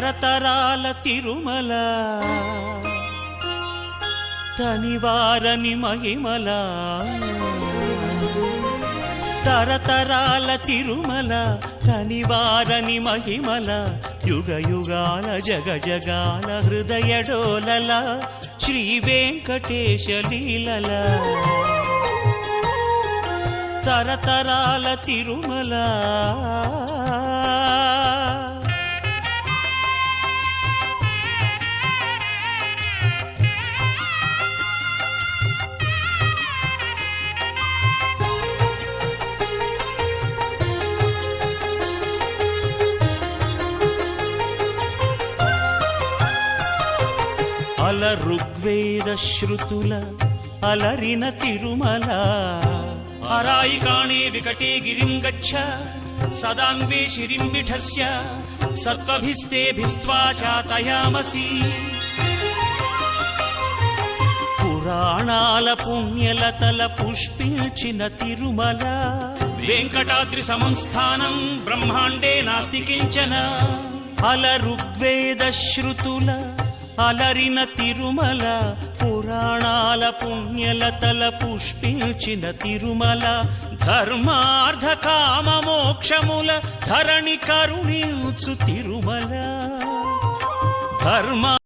తరతరాల తిరుమల తనివారని మహిమల తరతరాల తిరుమల తనివారని మహిమల యుగ యుగాల జగ జగాల హృదయ డోలల శ్రీ వెంకటేశ లీలల తరతరాల తిరుమల అల ఋగ్వేద శృతుల అలరిన తిరుమల అరాయికాణే వికటే గిరిం గచ్చ సదాన్వే శిరిం విఠస్య సత్వభిస్తేభిస్త్వా చాతయామసి. పురాణాల పుణ్యలతల పుష్పించిన తిరుమల వెంకటాద్రి సమం స్థానం బ్రహ్మాండే నాస్తి కించన. అల ఋగ్వేద శృతుల అలరిన తిరుమల పురాణాల పుణ్యలతల పుష్పించిన తిరుమల ధర్మార్థ కామ మోక్షముల ధరణి కరుణించు తిరుమల ధర్మ